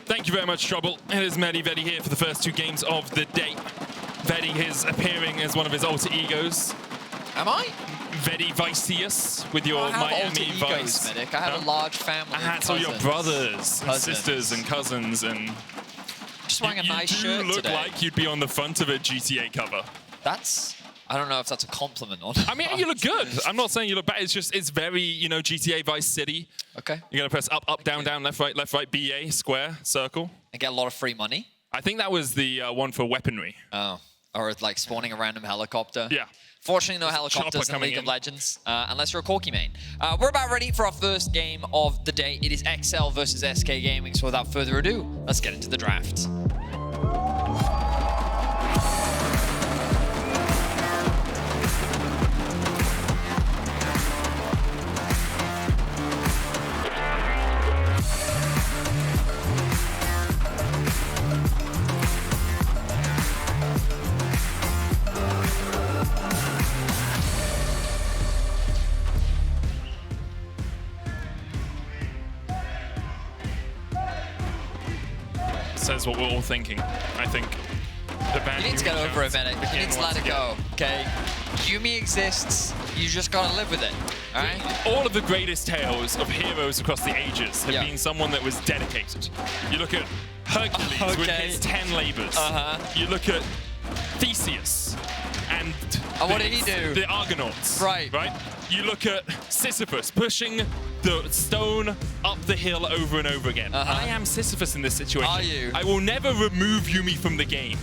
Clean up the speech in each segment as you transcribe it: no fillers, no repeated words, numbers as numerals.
Thank you very much, Trouble. It is Vedi here for the first 2 games of the day. Vedi is appearing as one of his alter egos. Am I? Vedius with your Miami Vice. Medic. I have a large family. That's all your brothers, and sisters, and cousins, and just wearing a nice shirt You look today. like you'd be on the front of a GTA cover. I don't know if that's a compliment or not. I mean, you look good. I'm not saying you look bad. It's very, you know, GTA Vice City. Okay. You're gonna press up, down, down, left, right, BA, square, circle. And get a lot of free money. I think that was the one for weaponry. Oh, or like spawning a random helicopter. Yeah. Fortunately, no helicopters in League of Legends, unless you're a Corki main. We're about ready for our first game of the day. It is EXCEL versus SK Gaming, so without further ado, let's get into the draft. Says what we're all thinking, I think. You need to get over it, Medic. You need to let it go, okay? Yuumi exists. You just gotta live with it, all right? All of the greatest tales of heroes across the ages have been someone that was dedicated. You look at Hercules with his 10 labors. You look at Theseus and what did he do? The Argonauts. Right. You look at Sisyphus pushing the stone up the hill over and over again. I am Sisyphus in this situation. Are you? I will never remove Yuumi from the game,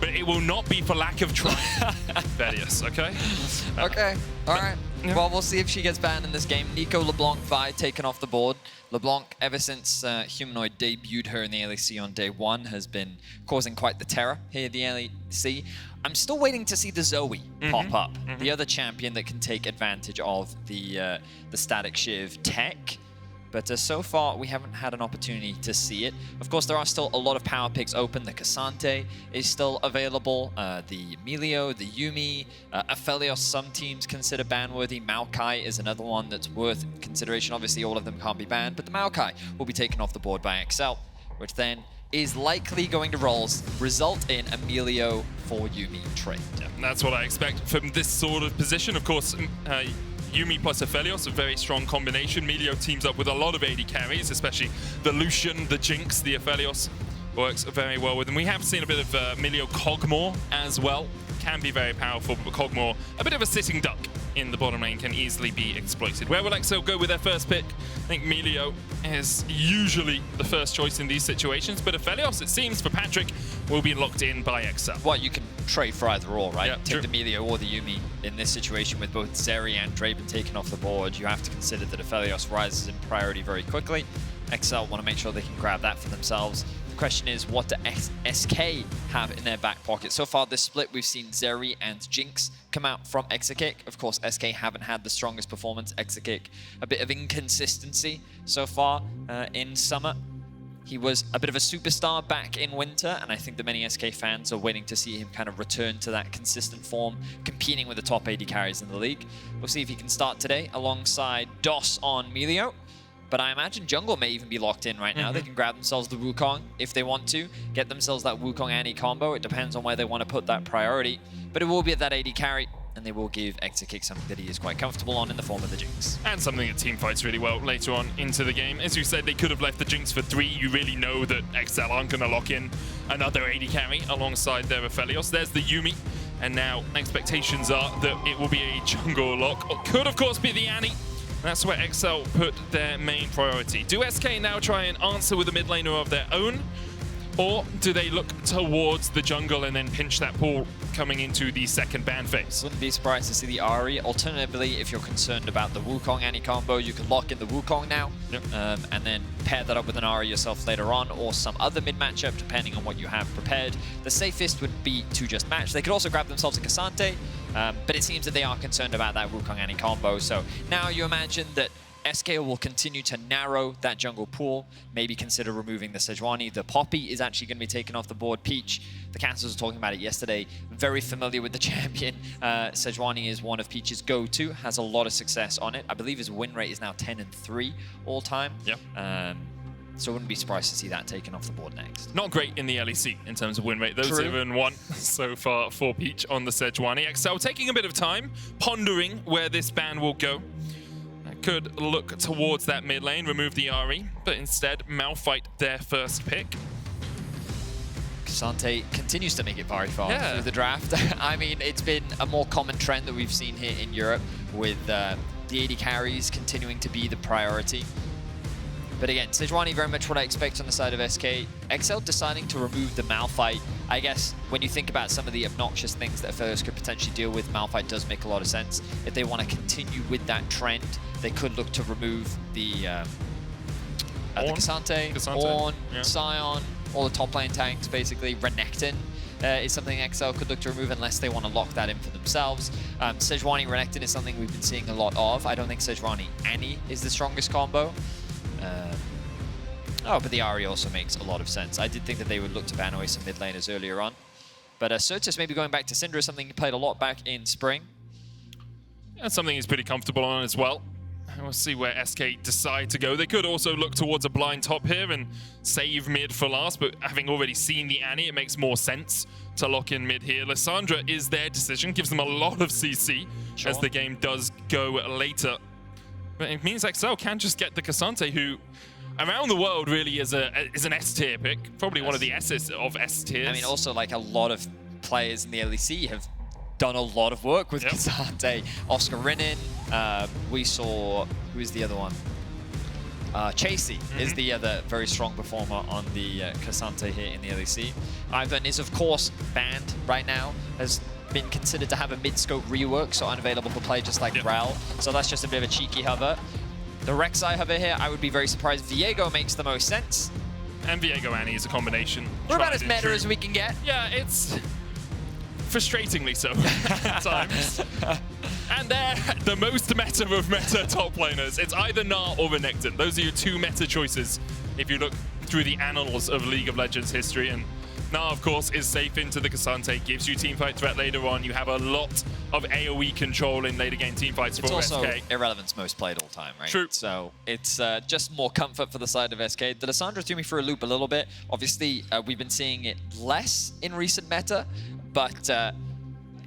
but it will not be for lack of trying. Vedius, okay? Okay, all right. Yeah. Well, we'll see if she gets banned in this game. Nico LeBlanc Vi taken off the board. LeBlanc, ever since Humanoid debuted her in the LEC on day 1, has been causing quite the terror here at the LEC. I'm still waiting to see the Zoe pop up, the other champion that can take advantage of the static shiv tech. But so far, we haven't had an opportunity to see it. Of course, there are still a lot of power picks open. The Cassante is still available. The Milio, the Yuumi, Aphelios, some teams consider ban-worthy. Maokai is another one that's worth consideration. Obviously, all of them can't be banned, but the Maokai will be taken off the board by EXCEL, which then is likely going to result in a Milio for Yuumi trade. Yeah, that's what I expect from this sort of position. Of course, Yuumi plus Aphelios, a very strong combination. Milio teams up with a lot of AD carries, especially the Lucian, the Jinx, the Aphelios. Works very well with them. We have seen a bit of Milio Cogmore as well. Can be very powerful, but Cogmore, a bit of a sitting duck in the bottom lane, can easily be exploited. Where will EXCEL go with their first pick? I think Milio is usually the first choice in these situations, but Aphelios, it seems, for Patrik, will be locked in by EXCEL. Well, you can trade for either or, right? Yeah, Take the Milio or the Yuumi. In this situation, with both Zeri and Draven taken off the board, you have to consider that Aphelios rises in priority very quickly. EXCEL want to make sure they can grab that for themselves. The question is, what do SK have in their back pocket? So far this split, we've seen Zeri and Jinx come out from Exakick. Of course, SK haven't had the strongest performance. Exakick, a bit of inconsistency so far in summer. He was a bit of a superstar back in winter, and I think that many SK fans are waiting to see him kind of return to that consistent form, competing with the top AD carries in the league. We'll see if he can start today alongside DOS on Milio. But I imagine jungle may even be locked in right now. They can grab themselves the Wukong if they want to, get themselves that Wukong Annie combo. It depends on where they want to put that priority. But it will be at that AD carry, and they will give Exakick something that he is quite comfortable on in the form of the Jinx. And something that team fights really well later on into the game. As you said, they could have left the Jinx for 3. You really know that EXCEL aren't going to lock in another AD carry alongside their Aphelios. There's the Yuumi. And now expectations are that it will be a jungle lock. Or could, of course, be the Annie. That's where EXCEL put their main priority. Do SK now try and answer with a mid laner of their own? Or do they look towards the jungle and then pinch that pool coming into the second ban phase? Wouldn't be surprised to see the Ahri. Alternatively, if you're concerned about the Wukong Annie combo, you can lock in the Wukong now, and then pair that up with an Ahri yourself later on, or some other mid matchup, depending on what you have prepared. The safest would be to just match. They could also grab themselves a Cassante, but it seems that they are concerned about that Wukong Annie combo. So now you imagine that SK will continue to narrow that jungle pool, maybe consider removing the Sejuani. The Poppy is actually going to be taken off the board. Peach, the casters were talking about it yesterday, very familiar with the champion. Sejuani is one of Peach's go-to, has a lot of success on it. I believe his win rate is now 10-3 all time. Yep. So I wouldn't be surprised to see that taken off the board next. Not great in the LEC in terms of win rate. Those 0-1 so far for Peach on the Sejuani. EXCEL taking a bit of time, pondering where this ban will go. Could look towards that mid lane, remove the RE, but instead Malphite their first pick. K'Sante continues to make it very far through the draft. I mean, it's been a more common trend that we've seen here in Europe with the AD carries continuing to be the priority. But again, Sejuani very much what I expect on the side of SK. EXCEL deciding to remove the Malphite. I guess when you think about some of the obnoxious things that Aphelios could potentially deal with, Malphite does make a lot of sense. If they want to continue with that trend, they could look to remove the K'Sante, Ornn, Sion, all the top lane tanks basically. Renekton is something EXCEL could look to remove unless they want to lock that in for themselves. Sejuani Renekton is something we've been seeing a lot of. I don't think Sejuani Annie is the strongest combo. But the Ahri also makes a lot of sense. I did think that they would look to ban away some mid laners earlier on. But Sertuss maybe going back to Syndra is something he played a lot back in spring. That's something he's pretty comfortable on as well. We'll see where SK decide to go. They could also look towards a blind top here and save mid for last, but having already seen the Annie, it makes more sense to lock in mid here. Lissandra is their decision, gives them a lot of CC as the game does go later. But it means EXCEL can just get the K'Sante, who around the world really is an S tier pick, probably one of the S's of S tiers. I mean, also like a lot of players in the LEC have done a lot of work with K'Sante. Oscar Rinnin, we saw, who's the other one? Chasey is the other very strong performer on the K'Sante here in the LEC. Ivan is of course banned right now, has been considered to have a mid-scope rework, so unavailable for play just like Rel. So that's just a bit of a cheeky hover. The Rek'Sai hover here, I would be very surprised. Viego makes the most sense. And Viego Annie is a combination. We're about as meta as we can get. Yeah, it's frustratingly so at times. And they're the most meta of meta top laners. It's either Gnar or Renekton. Those are your two meta choices if you look through the annals of League of Legends history. And Gnar, of course, is safe into the K'Sante, gives you teamfight threat later on. You have a lot of AoE control in later game teamfights for SK. It's also Irrelevant's most played all time, right? True. So it's just more comfort for the side of SK. The Lissandra threw me for a loop a little bit. Obviously, we've been seeing it less in recent meta, but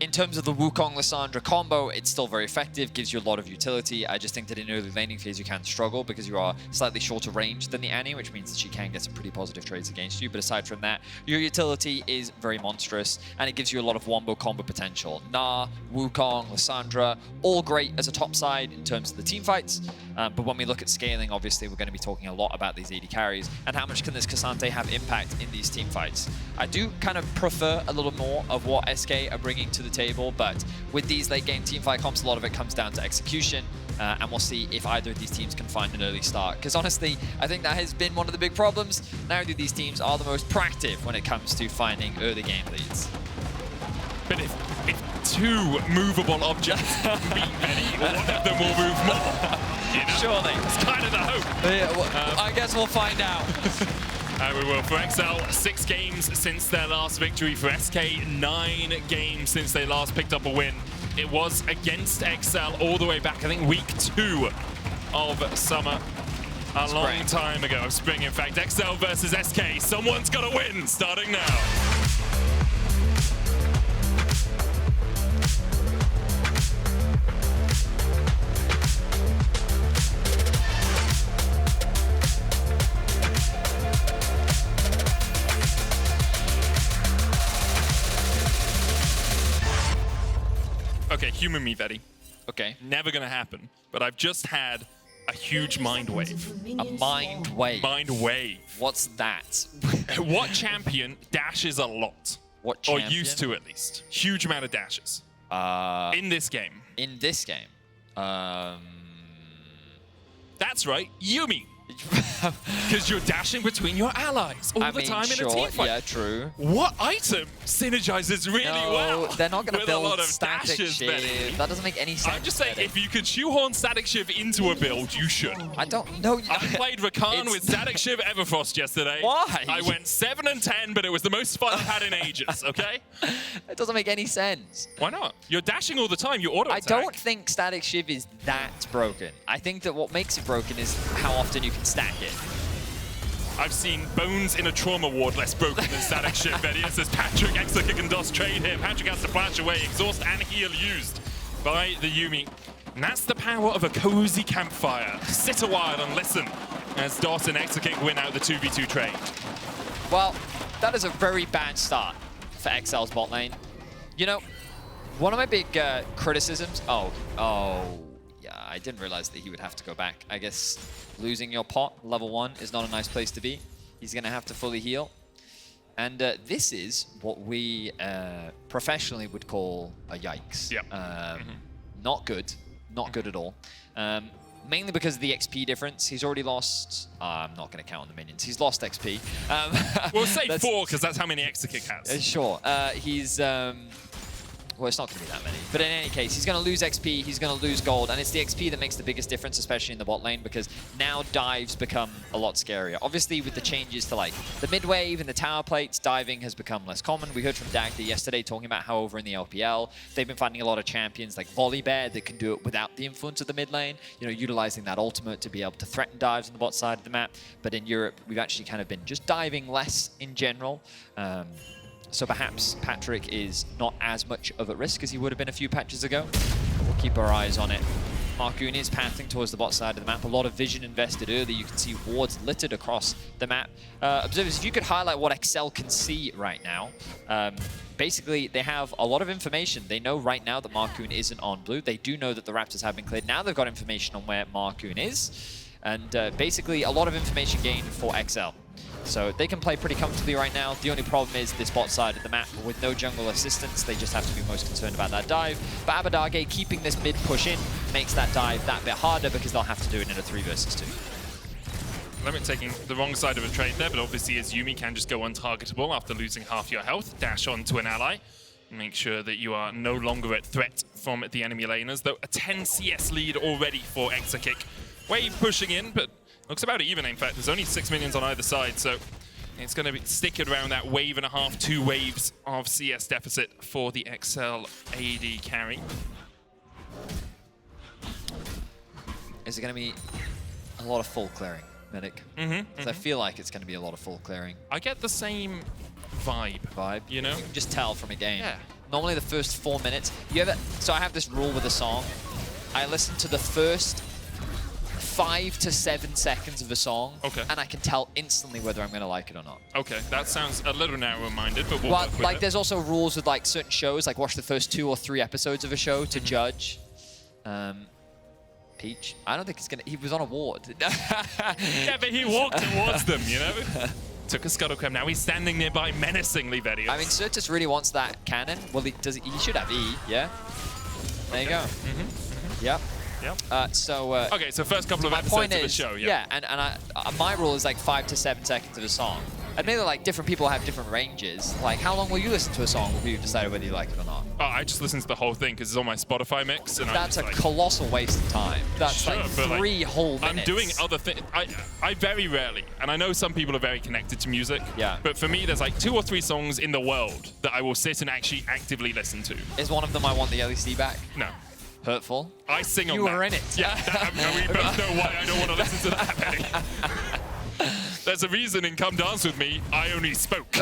in terms of the Wukong Lissandra combo, it's still very effective, gives you a lot of utility. I just think that in early laning phase you can struggle because you are slightly shorter range than the Annie, which means that she can get some pretty positive trades against you. But aside from that, your utility is very monstrous and it gives you a lot of wombo combo potential. Gnar, Wukong, Lissandra, all great as a top side in terms of the team fights. But when we look at scaling, obviously we're going to be talking a lot about these AD carries and how much can this K'Sante have impact in these team fights. I do kind of prefer a little more of what SK are bringing to the table, but with these late game team fight comps, a lot of it comes down to execution, and we'll see if either of these teams can find an early start. Because honestly, I think that has been one of the big problems. Neither of these teams are the most proactive when it comes to finding early game leads. But if two movable objects beat Vedi, one of them will move more. You know? Surely. It's kind of the hope. Yeah, well, I guess we'll find out. We will. For EXCEL, 6 games since their last victory. For SK, 9 games since they last picked up a win. It was against EXCEL all the way back, I think, week 2 of summer. A long time ago. Spring, in fact. EXCEL versus SK. Someone's got to win, starting now. Okay, human me, Vedi. Okay. Never gonna happen. But I've just had a huge mind wave. A mind wave? Mind wave. What's that? What champion dashes a lot? What champion? Or used to, at least. Huge amount of dashes. In this game. In this game? That's right, Yuumi. Because you're dashing between your allies all the time in a team fight. Yeah, true. What item synergizes really well? They're not going to build a lot of static dashes, shiv. That doesn't make any sense. I'm just saying, if you could shoehorn static shiv into a build, you should. I don't know. I played Rakan with static shiv Everfrost yesterday. Why? I went 7 and 10, but it was the most fun I've had in ages, okay? It doesn't make any sense. Why not? You're dashing all the time, you auto attack. I don't think static shiv is that broken. I think that what makes it broken is how often you can stack it. I've seen bones in a trauma ward less broken than static shit. Vedius as Patrik, Exakick and DOS trade here. Patrik has to flash away, exhaust and heal used by the Yuumi. And that's the power of a cozy campfire. Sit a while and listen as DOS and Exakick win out the 2v2 trade. Well, that is a very bad start for EXCEL's bot lane. You know, one of my big criticisms... Oh, yeah, I didn't realize that he would have to go back. I guess losing your pot, level 1, is not a nice place to be. He's going to have to fully heal. And this is what we professionally would call a yikes. Yep. Not good. Not good at all. Mainly because of the XP difference. He's already lost... I'm not going to count on the minions. He's lost XP. We'll say 4, because that's how many Exakick has. Sure. He's... well, it's not going to be that many. But in any case, he's going to lose XP, he's going to lose gold, and it's the XP that makes the biggest difference, especially in the bot lane, because now dives become a lot scarier. Obviously, with the changes to like the mid wave and the tower plates, diving has become less common. We heard from Abbedagge yesterday talking about how over in the LPL, they've been finding a lot of champions like Volibear that can do it without the influence of the mid lane, you know, utilizing that ultimate to be able to threaten dives on the bot side of the map. But in Europe, we've actually kind of been just diving less in general. So perhaps Patrik is not as much of a risk as he would have been a few patches ago. We'll keep our eyes on it. Markoon is pathing towards the bot side of the map. A lot of vision invested early. You can see wards littered across the map. Observers, if you could highlight what EXCEL can see right now. Basically, they have a lot of information. They know right now that Markoon isn't on blue. They do know that the Raptors have been cleared. Now they've got information on where Markoon is. And basically, a lot of information gained for EXCEL. So they can play pretty comfortably right now. The only problem is this bot side of the map. With no jungle assistance, they just have to be most concerned about that dive. But Abbedagge keeping this mid push in makes that dive that bit harder because they'll have to do it in a 3 versus 2. Limit taking the wrong side of a trade there, but obviously as Yuumi can just go untargetable after losing half your health, dash onto an ally, make sure that you are no longer at threat from the enemy laners, though a 10 CS lead already for Exakick. Wave pushing in, but looks about even, in fact. There's only 6 minions on either side, so it's going to be sticking around that wave and a half, 2 waves of CS deficit for the EXCEL AD carry. Is it going to be a lot of full clearing, Medic? I feel like it's going to be a lot of full clearing. I get the same vibe, you know? You can just tell from a game. Yeah. Normally the first 4 minutes, so I have this rule with a song. I listen to the first 5 to 7 seconds of a song, and I can tell instantly whether I'm going to like it or not. Okay, that sounds a little narrow-minded, but we'll work with like, it. There's also rules with like certain shows, like watch the first 2 or 3 episodes of a show to judge. Peach, I don't think he's going to... He was on a ward. Yeah, but he walked towards them, you know? Took a scuttle crab. Now he's standing nearby menacingly, Vedius. I mean, Sertuss really wants that cannon. Well, he should have E, yeah? There you go. Yep. Yep. Okay, so first couple of episodes of the show, yeah. And my rule is like 5 to 7 seconds of a song. Admittedly, like, different people have different ranges. Like, how long will you listen to a song before you decide whether you like it or not? Oh, I just listen to the whole thing because it's on my Spotify mix. And that's a colossal waste of time. That's like 3 whole minutes. I'm doing other things. I very rarely, and I know some people are very connected to music. Yeah. But for me, there's like 2 or 3 songs in the world that I will sit and actually actively listen to. Is one of them I Want the LEC Back? No. Hurtful. I sing on that. You were in it. Yeah, we both know why I don't want to listen to that, Benny. There's a reason in Come Dance With Me, I only spoke.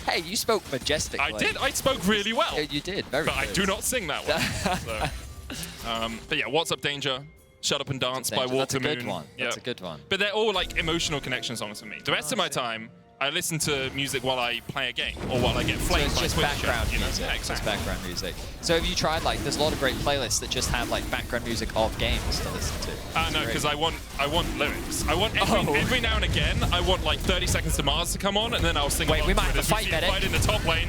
Hey, you spoke majestically. I did. I spoke really well. Yeah, you did. Very good. But I do not sing that one. So. But yeah, What's Up Danger, Shut Up and Dance by Watermoon. That's a good one. That's a good one. But they're all like emotional connection songs for me. The rest of my time, I listen to music while I play a game or while I get flamed by just Twitch. Background music. Yeah, exactly. Just background music. So have you tried, like, there's a lot of great playlists that just have like background music of games to listen to? No, because I want lyrics. I want every now and again, I want like 30 Seconds to Mars to come on, and then I'll sing. Wait, we might have to fight, Medic. Fight in the top lane.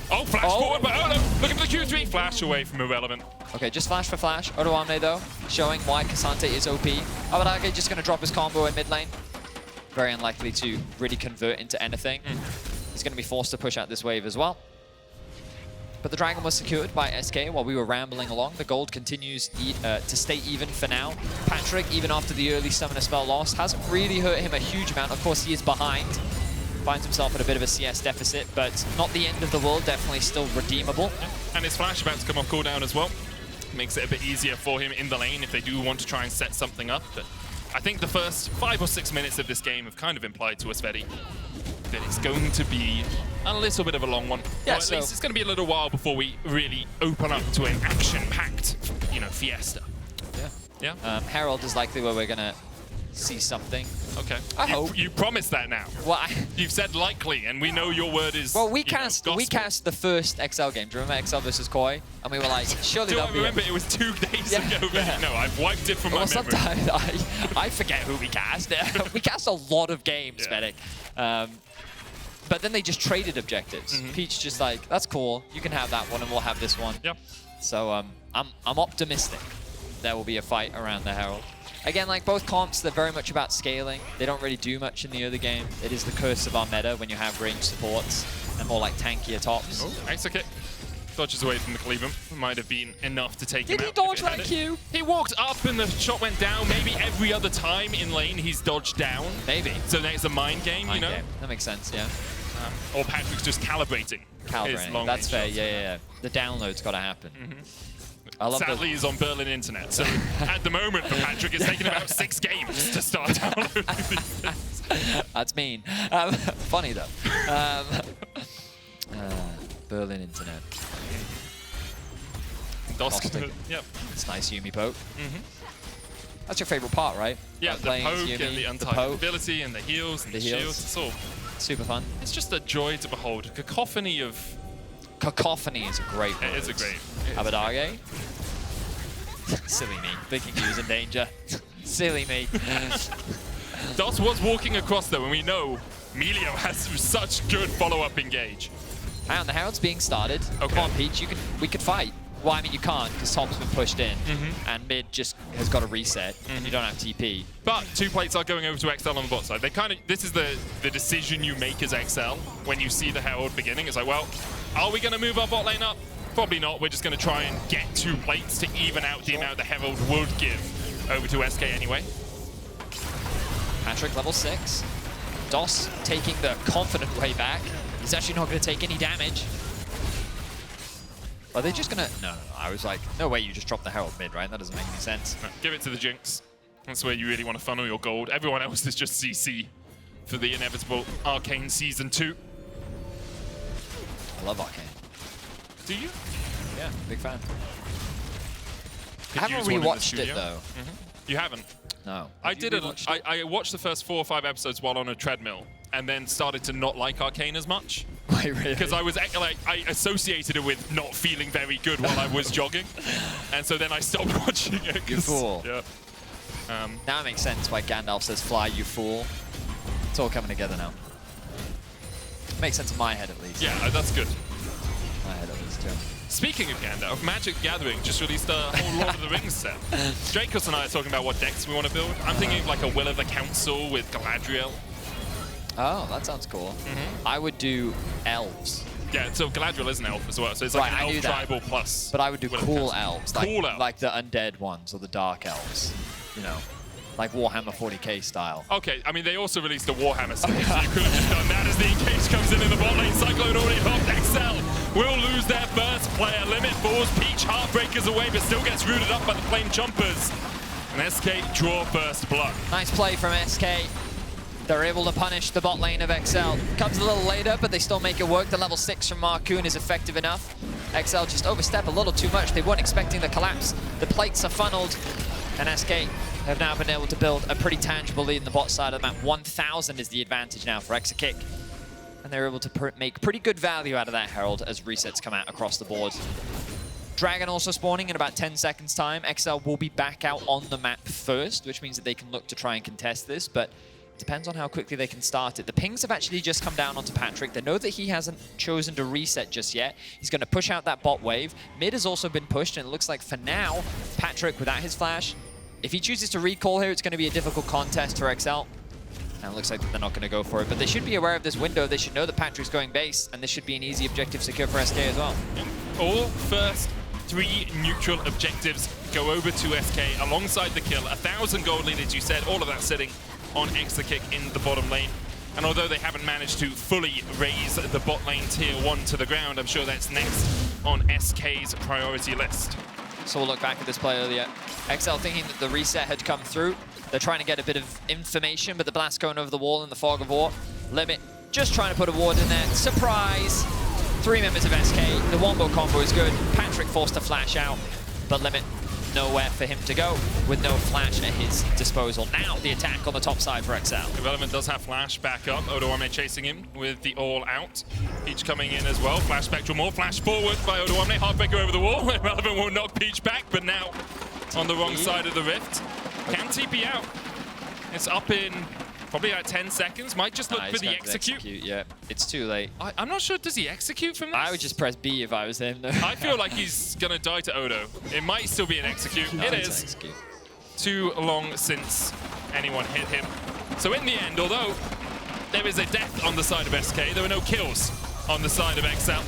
Oh, flash forward, but oh no! Look at the Q3. Flash away from irrelevant. Okay, just flash for flash. Odoamne though, showing why Cassante is OP. Abbedagge just going to drop his combo in mid lane. Very unlikely to really convert into anything. He's going to be forced to push out this wave as well. But the dragon was secured by SK while we were rambling along. The gold continues to stay even for now. Patrik, even after the early summoner spell loss, hasn't really hurt him a huge amount. Of course, he is behind. Finds himself at a bit of a CS deficit, but not the end of the world. Definitely still redeemable. Yeah. And his flash about to come off cooldown as well. Makes it a bit easier for him in the lane if they do want to try and set something up. But I think the first 5 or 6 minutes of this game have kind of implied to us, Vedi, that it's going to be a little bit of a long one. Yeah, or at least it's going to be a little while before we really open up to an action-packed, you know, fiesta. Yeah. Yeah? Herald is likely where we're going to see something. Okay. I hope. You promised that now. Well, You've said likely, and we know your word is. well, we you know, cast gospel. the first XL game. Do you remember XL versus Koi? And we were like, surely Do I that'll be remember? It was 2 days ago. Yeah. No, I've wiped it from well, my memory. sometimes I forget who we cast. We cast a lot of games, Yeah. Vedic. But then they just traded objectives. Peach just like, that's cool. You can have that one, and we'll have this one. Yep. So I'm optimistic there will be a fight around the Herald. Again, like both comps, they're very much about scaling. They don't really do much in the other game. It is the curse of our meta when you have ranged supports and more like tankier tops. Oh, Exakick dodges away from the Cleveland. Might have been enough to take him out. Did he dodge if it that had Q? it. He walked up and the shot went down. Maybe every other time in lane he's dodged down. Maybe. So that's a mind game, Mind you know? game. That makes sense, yeah. Or Patrick's just calibrating. His Calibrating. long That's fair, range yeah. The download's got to happen. I love Sadly, he's on Berlin internet. So at the moment for Patrik, it's taken about 6 games to start downloading these things. That's mean. Funny though. Berlin internet. Dosk. Yep. It's nice Yuumi poke. That's your favorite part, right? Yeah, Like the playing poke as Yuumi, and the poke. untarget ability and the heals and the heals. shields. It's all. Super fun. It's just a joy to behold. A cacophony of. Cacophony is a great word. It is a great. Abbedagge. Silly me. Thinking he was in danger. Silly me. Dos was walking across though, and we know Milio has such good follow-up engage. And the Herald's being started. Okay. Come on, Peach. We could fight. Well, I mean, you can't because top's been pushed in, and mid just has got a reset, and you don't have TP. But 2 plates are going over to XL on the bot side. They kind of, this is the decision you make as XL when you see the Herald beginning. It's like, well, are we going to move our bot lane up? Probably not. We're just going to try and get 2 plates to even out the amount the Herald would give over to SK anyway. Patrik level 6. Dos taking the confident way back. He's actually not going to take any damage. Are they just going to... No. I was like, no way you just dropped the Herald mid, right? That doesn't make any sense. No, give it to the Jinx. That's where you really want to funnel your gold. Everyone else is just CC for the inevitable Arcane Season 2. I love Arcane. Do you? Yeah, big fan. Could I haven't use one in the rewatched it, studio. though. You haven't? No. I did it. I watched the first 4 or 5 episodes while on a treadmill, and then started to not like Arcane as much. Wait, really? Because I was like, I associated it with not feeling very good while I was jogging, and so then I stopped watching it. You fool. Yeah. Now it makes sense why Gandalf says, "Fly, you fool." It's all coming together now. Makes sense in my head, at least. Yeah, that's good. My head, at least, too. Speaking of Gandalf, Magic Gathering just released a whole Lord of the Rings set. Dracos and I are talking about what decks we want to build. I'm thinking of like a Will of the Council with Galadriel. Oh, that sounds cool. I would do elves. Yeah, so Galadriel is an elf as well, so it's like Right, I an knew elf that. tribal plus. But I would do Will of the cool Council. elves. Cool elves. Like the undead ones or the dark elves. You know, like Warhammer 40k style. Okay, I mean, they also released a Warhammer set, so you could have just done that as the engage comes in the bot lane. Cyclone already hooked. XL will lose their first player. Limit falls. Peach Heartbreakers away, but still gets rooted up by the Flame Jumpers. And SK draw first blood. Nice play from SK. They're able to punish the bot lane of XL. Comes a little later, but they still make it work. The level 6 from Markoon is effective enough. XL just overstep a little too much. They weren't expecting the collapse. The plates are funneled, and SK have now been able to build a pretty tangible lead in the bot side of the map. 1,000 is the advantage now for Exakick. And they're able to make pretty good value out of that Herald as resets come out across the board. Dragon also spawning in about 10 seconds time. XL will be back out on the map first, which means that they can look to try and contest this, but it depends on how quickly they can start it. The pings have actually just come down onto Patrik. They know that he hasn't chosen to reset just yet. He's going to push out that bot wave. Mid has also been pushed, and it looks like for now, Patrik, without his flash, if he chooses to recall here, it's going to be a difficult contest for XL. And it looks like they're not going to go for it. But they should be aware of this window. They should know that Patrik's going base, and this should be an easy objective secure for SK as well. All first 3 neutral objectives go over to SK alongside the kill. 1,000 gold lead, as you said, all of that sitting on Exakick in the bottom lane. And although they haven't managed to fully raise the bot lane tier 1 to the ground, I'm sure that's next on SK's priority list. So we'll look back at this play earlier. XL thinking that the reset had come through. They're trying to get a bit of information, but the blast going over the wall in the fog of war. Limit just trying to put a ward in there. Surprise! 3 members of SK. The wombo combo is good. Patrik forced to flash out, but Limit nowhere for him to go with no flash at his disposal. Now the attack on the top side for EXCEL. Irrelevant does have flash back up. Odoamne chasing him with the all out. Peach coming in as well. Flash Spectral more. Flash forward by Odoamne. Heartbreaker over the wall. Irrelevant will knock Peach back, but now on the wrong side of the rift. Can TP out. It's up in probably like 10 seconds. Might just look for the execute. Yeah, it's too late. I'm not sure. Does he execute from this? I would just press B if I was him. I feel like he's going to die to Odo. It might still be an execute. No, it is. Execute. Too long since anyone hit him. So in the end, although there is a death on the side of SK, there were no kills on the side of EXCEL.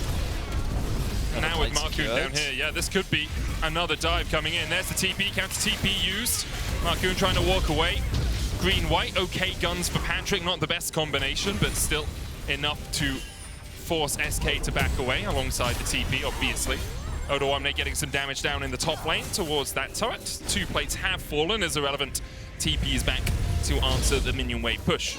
Now with Markoon down here, yeah, this could be another dive coming in. There's the TP, counter TP used. Markoon trying to walk away. Green-white, okay guns for Patrik, not the best combination, but still enough to force SK to back away alongside the TP, obviously. Odoamne getting some damage down in the top lane towards that turret. 2 plates have fallen as Irrelevant TP is back to answer the minion wave push.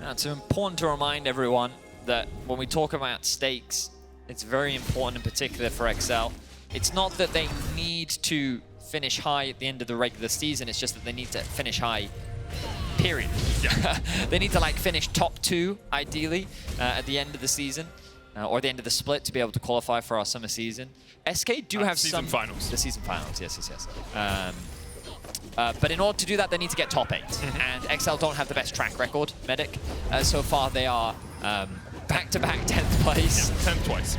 Now, it's important to remind everyone that when we talk about stakes, it's very important in particular for EXCEL. It's not that they need to finish high at the end of the regular season, it's just that they need to finish high, period. Yeah. They need to like finish top 2, ideally, at the end of the season, or the end of the split to be able to qualify for our summer season. SK do have season finals. The season finals, yes. But in order to do that, they need to get top 8. And EXCEL don't have the best track record, Medic. So far, they are back-to-back 10th place. Yeah, 10th twice.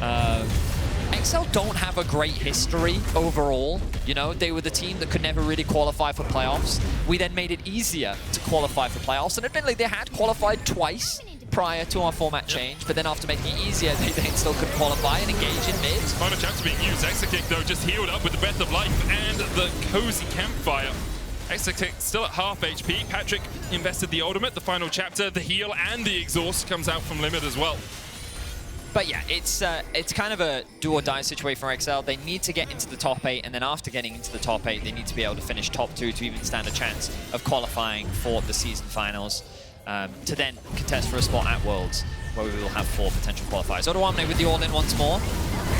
EXCEL don't have a great history overall. You know, they were the team that could never really qualify for playoffs. We then made it easier to qualify for playoffs. And admittedly, they had qualified twice prior to our format change, but then after making it easier, they then still could qualify and engage in mid. Final chance being used. Exakick, though, just healed up with the Breath of Life and the Cozy Campfire. Exakick still at half HP. Patrik invested the ultimate, the final chapter, the heal, and the exhaust comes out from Limit as well. But yeah, it's kind of a do or die situation for EXCEL. They need to get into the top 8, and then after getting into the top 8, they need to be able to finish top 2 to even stand a chance of qualifying for the season finals, to then contest for a spot at Worlds, where we will have 4 potential qualifiers. Odoamne with the all-in once more.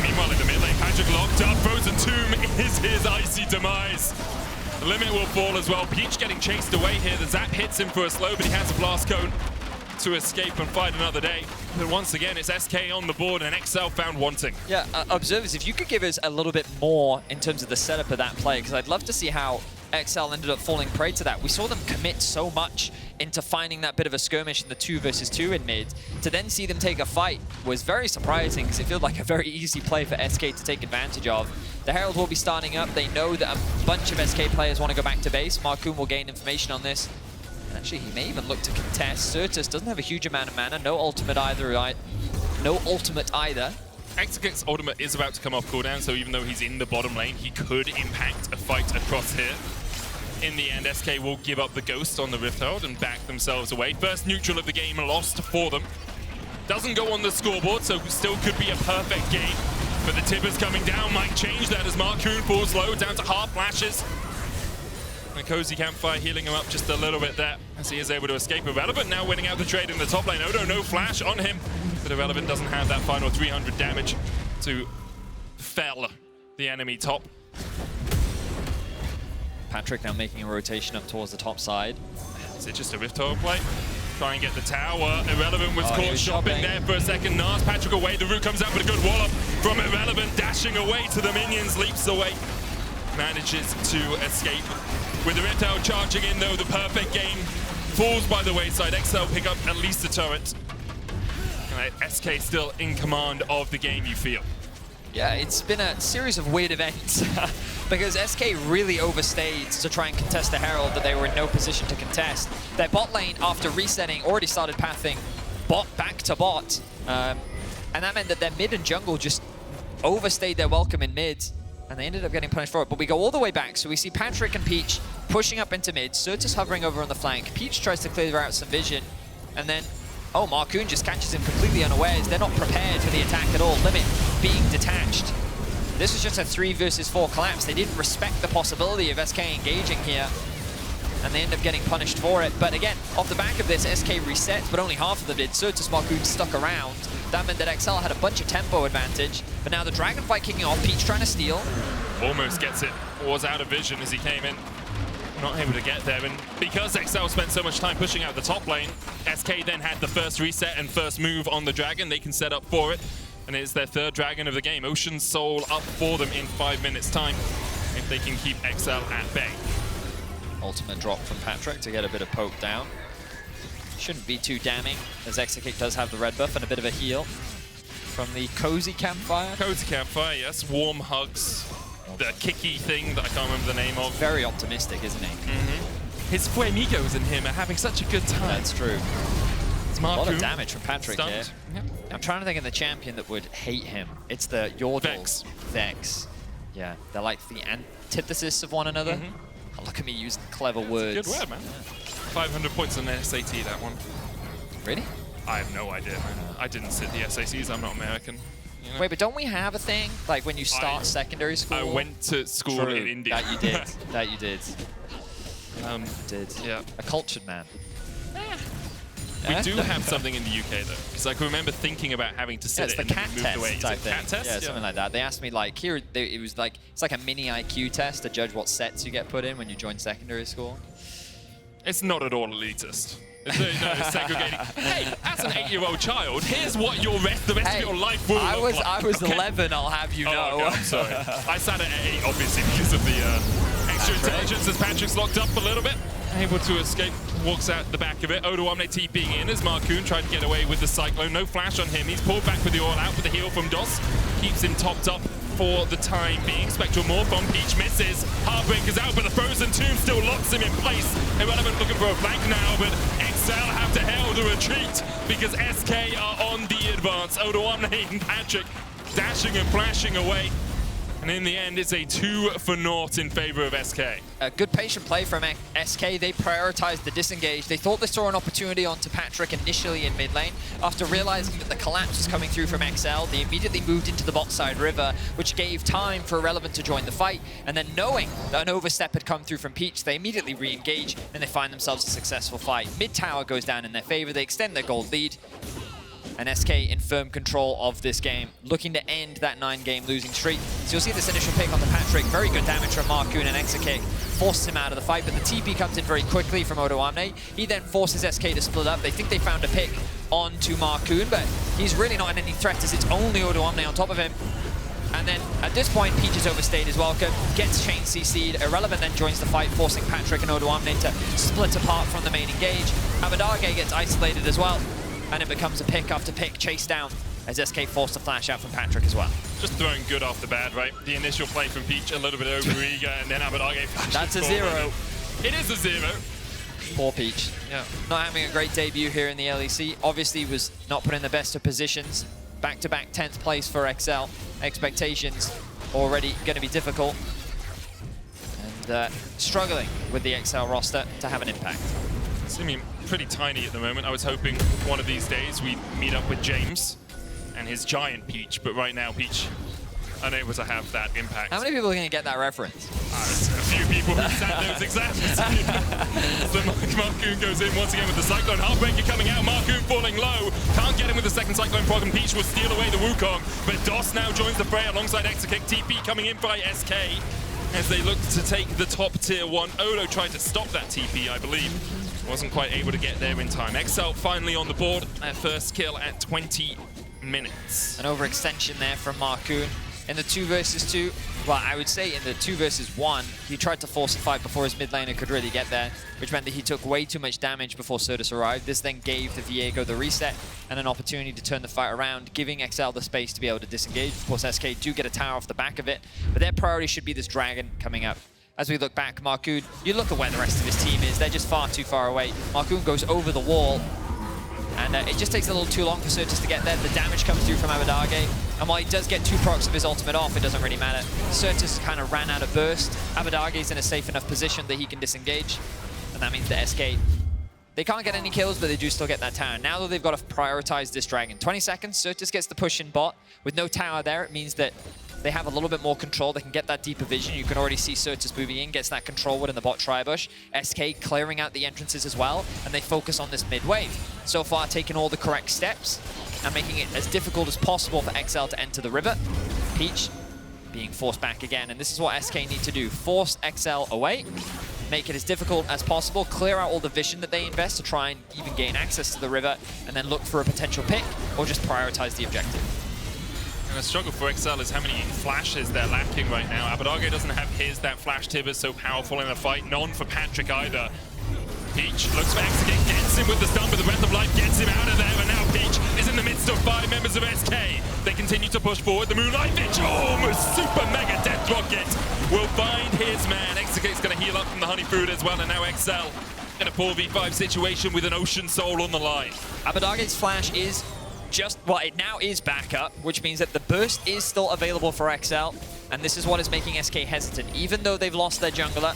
Meanwhile, in the mid lane, Patrik locked up. Frozen Tomb is his icy demise. The Limit will fall as well. Peach getting chased away here. The zap hits him for a slow, but he has a blast cone to escape and fight another day. But once again, it's SK on the board and EXCEL found wanting. Yeah, observers, if you could give us a little bit more in terms of the setup of that play, because I'd love to see how EXCEL ended up falling prey to that. We saw them commit so much into finding that bit of a skirmish in the 2 versus 2 in mid. To then see them take a fight was very surprising, because it felt like a very easy play for SK to take advantage of. The Herald will be starting up. They know that a bunch of SK players want to go back to base. Markoon will gain information on this. Actually, he may even look to contest. Sertuss doesn't have a huge amount of mana. No ultimate either. Exakick's ultimate is about to come off cooldown, so even though he's in the bottom lane, he could impact a fight across here. In the end, SK will give up the ghost on the Rift Herald and back themselves away. First neutral of the game lost for them. Doesn't go on the scoreboard, so still could be a perfect game. But the Tibbers coming down might change that as Markoon falls low, down to half flashes. And Cozy Campfire healing him up just a little bit there as he is able to escape. Irrelevant now winning out the trade in the top lane. Odo, no flash on him. But Irrelevant doesn't have that final 300 damage to fell the enemy top. Patrik now making a rotation up towards the top side. Is it just a Rift Herald play? Try and get the tower. Irrelevant was caught shopping there for a second. Nars Patrik away. The root comes out with a good wallop from Irrelevant. Dashing away to the minions. Leaps away. Manages to escape. With the Rift Herald charging in, though, the perfect game falls by the wayside. EXCEL pick up at least a turret. And SK still in command of the game, you feel. Yeah, it's been a series of weird events because SK really overstayed to try and contest the Herald that they were in no position to contest. Their bot lane, after resetting, already started pathing bot back to bot. And that meant that their mid and jungle just overstayed their welcome in mid. And they ended up getting punished for it. But we go all the way back. So we see Patrik and Peach pushing up into mid. Sertuss hovering over on the flank. Peach tries to clear out some vision. And then, oh, Markoon just catches him completely unawares. They're not prepared for the attack at all. Limit being detached. This was just a 3 versus 4 collapse. They didn't respect the possibility of SK engaging here, and they end up getting punished for it. But again, off the back of this, SK reset, but only half of them did. Sertuss, Markoon stuck around. That meant that EXCEL had a bunch of tempo advantage, but now the Dragon fight kicking off, Peach trying to steal. Almost gets it, was out of vision as he came in. Not able to get there, and because EXCEL spent so much time pushing out the top lane, SK then had the first reset and first move on the Dragon. They can set up for it, and it's their 3rd Dragon of the game. Ocean Soul up for them in 5 minutes time, if they can keep EXCEL at bay. Ultimate drop from Patrik to get a bit of poke down. Shouldn't be too damning, as Exakick does have the red buff and a bit of a heal from the Cozy Campfire. Cozy Campfire, yes. Warm hugs. The kicky thing that I can't remember the name of. Very optimistic, isn't he? His Fuemigos in him are having such a good time. That's true. It's A Markoon. lot of damage from Patrik Stunned. here. Yep. I'm trying to think of the champion that would hate him. It's the Yordle. Vex. Vex. Yeah, they're like the antithesis of one another. Oh, look at me using clever words. Good word, man. 500 points on the SAT, that one. Really? I have no idea, man. I didn't sit the SACs, I'm not American. You know? Wait, but don't we have a thing? Like when you start secondary school? I went to school in India. That you did. That you did. Yeah. A cultured man. We do have something in the UK though, because I can remember thinking about having to sit It's it the and then cat we moved test away. type Is it thing. cat test? Yeah, something like that. They asked me like, it was like, it's like a mini IQ test to judge what sets you get put in when you join secondary school. It's not at all elitist. It's segregating. Hey, as an 8-year-old child, here's what the rest of your life will look like. I was 11, I'll have you know. Okay, I'm sorry. I sat at 8, obviously, because of the extra intelligence as Patrick's locked up a little bit. Able to escape, walks out the back of it. Odoamne TPing in as Markoon tried to get away with the Cyclone. No flash on him. He's pulled back with the all-out with the heal from DOS. Keeps him topped up for the time being. Spectral Morph on Peach misses. Heartbreaker's out, but the Frozen Tomb still locks him in place. Irrelevant looking for a flank now, but EXCEL have to hail the retreat because SK are on the advance. Odoamne and Patrik dashing and flashing away. And in the end, it's a 2-0 in favor of SK. A good patient play from SK. They prioritized the disengage. They thought they saw an opportunity onto Patrik initially in mid lane. After realizing that the collapse was coming through from EXCEL, they immediately moved into the bot side river, which gave time for Irrelevant to join the fight. And then knowing that an overstep had come through from Peach, they immediately re-engage and they find themselves a successful fight. Mid tower goes down in their favor. They extend their gold lead. And SK in firm control of this game, looking to end that 9-game losing streak. So you'll see this initial pick on the Patrik, very good damage from Markoon, and Exakick forces him out of the fight, but the TP comes in very quickly from Odoamne. He then forces SK to split up. They think they found a pick onto Markoon, but he's really not in any threat as it's only Odoamne on top of him. And then at this point, Peach has overstayed his welcome, gets chain CC'd. Irrelevant then joins the fight, forcing Patrik and Odoamne to split apart from the main engage. Abbedagge gets isolated as well. And it becomes a pick after pick chase down as SK forced a flash out from Patrik as well. Just throwing good off the bad, right? The initial play from Peach, a little bit over-eager, and then Abbedagge flashes That's a forward. 0. It is a 0. Poor Peach. Yeah. Not having a great debut here in the LEC. Obviously was not put in the best of positions. Back-to-back 10th place for EXCEL. Expectations already going to be difficult. And struggling with the EXCEL roster to have an impact. Seeming pretty tiny at the moment. I was hoping one of these days we'd meet up with James and his giant Peach, but right now Peach unable to have that impact. How many people are going to get that reference? A few people who sat those exactly. So Markoon goes in once again with the Cyclone. Heartbreaker coming out. Markoon falling low. Can't get him with the second Cyclone proc, and Peach will steal away the Wukong. But DOS now joins the fray alongside Exakick. TP coming in by SK as they look to take the top tier 1. Odo tried to stop that TP, I believe. Wasn't quite able to get there in time. EXCEL finally on the board. Their first kill at 20 minutes. An overextension there from Markoon. In the 2 versus 2, well, I would say in the 2 versus 1, he tried to force a fight before his mid laner could really get there, which meant that he took way too much damage before Sertuss arrived. This then gave the Viego the reset and an opportunity to turn the fight around, giving EXCEL the space to be able to disengage. Of course, SK do get a tower off the back of it, but their priority should be this dragon coming up. As we look back, Markoon, you look at where the rest of his team is, they're just far too far away. Markoon goes over the wall, and it just takes a little too long for Sertuss to get there. The damage comes through from Abbedagge, and while he does get 2 procs of his ultimate off, it doesn't really matter. Sertuss kind of ran out of burst. Abbedagge's in a safe enough position that he can disengage, and that means that SK, they can't get any kills, but they do still get that tower. Now that they've got to prioritize this dragon. 20 seconds, Sertuss gets the push in bot. With no tower there, it means that they have a little bit more control. They can get that deeper vision. You can already see Sertuss moving in, gets that control wood in the bot tri-bush. SK clearing out the entrances as well, and they focus on this mid wave. So far, taking all the correct steps and making it as difficult as possible for EXCEL to enter the river. Peach being forced back again, and this is what SK need to do. Force EXCEL away, make it as difficult as possible, clear out all the vision that they invest to try and even gain access to the river, and then look for a potential pick, or just prioritize the objective. And the struggle for EXCEL is how many flashes they're lacking right now. Abbedagge doesn't have that flash tib is so powerful in the fight. None for Patrik either. Peach looks for Exakick, gets him with the stun, but the Breath of Life gets him out of there, and now Peach is in the midst of 5 members of SK. They continue to push forward. The Moonlight Vigil, super mega death rocket, will find his man. Exakick's going to heal up from the honey food as well, and now EXCEL in a 4v5 situation with an Ocean Soul on the line. Abbedagge's flash is well, it now is back up, which means that the burst is still available for EXCEL, and this is what is making SK hesitant. Even though they've lost their jungler,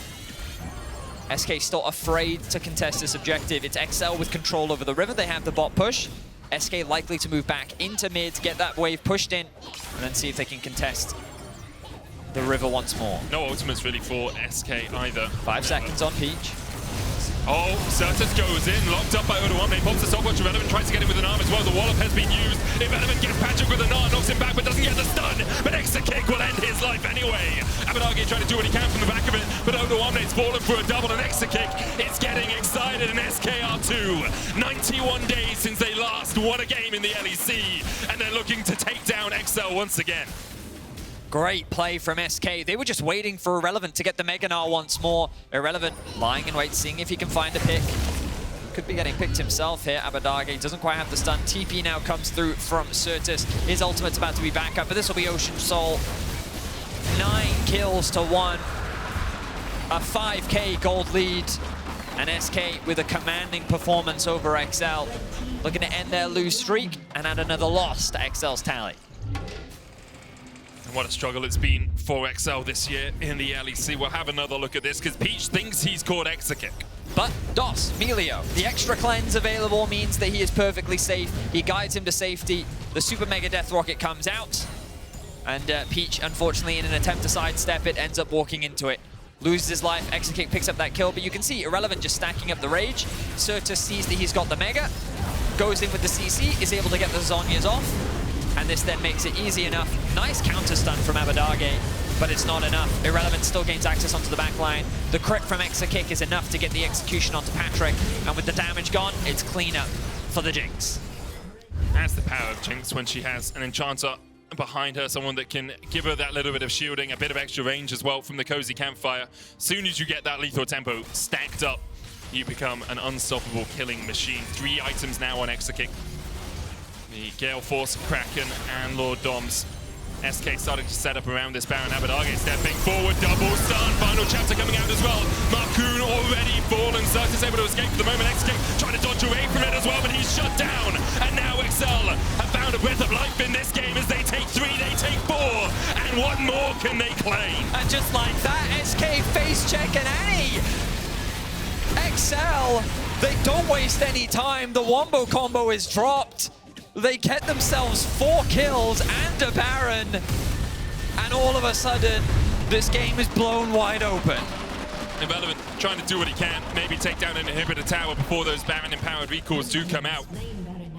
SK still afraid to contest this objective. It's EXCEL with control over the river. They have the bot push. SK likely to move back into mid, get that wave pushed in, and then see if they can contest the river once more. No ultimates really for SK either. 5 seconds on Peach. Oh, Sertuss goes in, locked up by Odoamne, pops the stopwatch. Irrelevant tries to get him with an arm as well. The wallop has been used. Irrelevant gets Patrik with a Gnar, knocks him back, but doesn't get the stun. But Exakick will end his life anyway. Abbedagge trying to do what he can from the back of it, but Odoamne's fallen for a double, and Exakick is getting excited, and SKR2. 91 days since they last won a game in the LEC, and they're looking to take down EXCEL once again. Great play from SK. They were just waiting for Irrelevant to get the Mega Gnar once more. Irrelevant lying in wait, seeing if he can find a pick. Could be getting picked himself here. Abbedagge doesn't quite have the stun. TP now comes through from Sertuss. His ultimate's about to be back up, but this will be Ocean Soul. 9 kills to 1. A 5k gold lead. And SK with a commanding performance over EXCEL. Looking to end their lose streak and add another loss to EXCEL's tally. And what a struggle it's been for EXCEL this year in the LEC. We'll have another look at this because Peach thinks he's caught Exakick. But DOS, Milio, the extra cleanse available means that he is perfectly safe. He guides him to safety. The super mega death rocket comes out. And Peach, unfortunately, in an attempt to sidestep it, ends up walking into it. Loses his life. Exakick picks up that kill, but you can see Irrelevant just stacking up the rage. Sertuss sees that he's got the mega, goes in with the CC, is able to get the Zhonya's off. And this then makes it easy enough. Nice counter stun from Abbedagge, but it's not enough. Irrelevant still gains access onto the back line. The crit from Exakick is enough to get the execution onto Patrik, and with the damage gone, it's cleanup for the Jinx. That's the power of Jinx when she has an enchanter behind her, someone that can give her that little bit of shielding, a bit of extra range as well from the cozy campfire. Soon as you get that lethal tempo stacked up, you become an unstoppable killing machine. 3 items now on Exakick. The Gale Force, Kraken, and Lord Doms. SK starting to set up around this Baron. Abbedagge stepping forward, double stun. Final chapter coming out as well. Markoon already fallen. Sertuss able to escape for the moment. Exakick trying to dodge away from it as well, but he's shut down. And now EXCEL have found a breath of life in this game as they take 3, they take 4. And what more can they claim? And just like that, SK face check and Annie. EXCEL, they don't waste any time. The Wombo combo is dropped. They get themselves 4 kills and a Baron, and all of a sudden, this game is blown wide open. Irrelevant trying to do what he can, maybe take down an inhibitor tower before those Baron-empowered recalls do come out.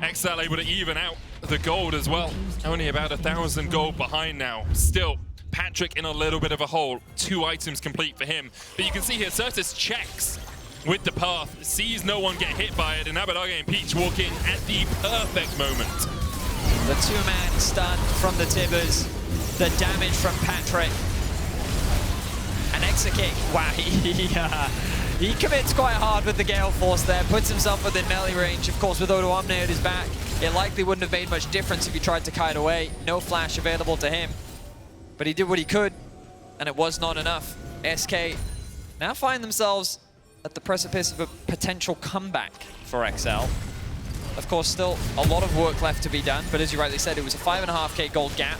EXCEL able to even out the gold as well. Only about 1,000 gold behind now. Still, Patrik in a little bit of a hole. 2 items complete for him. But you can see here, Sertuss checks with the path, sees no one get hit by it, and Abbedagge and Peach walk in at the perfect moment. The 2-man stun from the Tibbers, the damage from Patrik, and Exakick. Wow, he commits quite hard with the Gale Force there, puts himself within melee range. Of course, with Odoamne at his back, it likely wouldn't have made much difference if he tried to kite away. No flash available to him, but he did what he could, and it was not enough. SK now find themselves at the precipice of a potential comeback for EXCEL. Of course, still a lot of work left to be done, but as you rightly said, it was a 5.5k gold gap.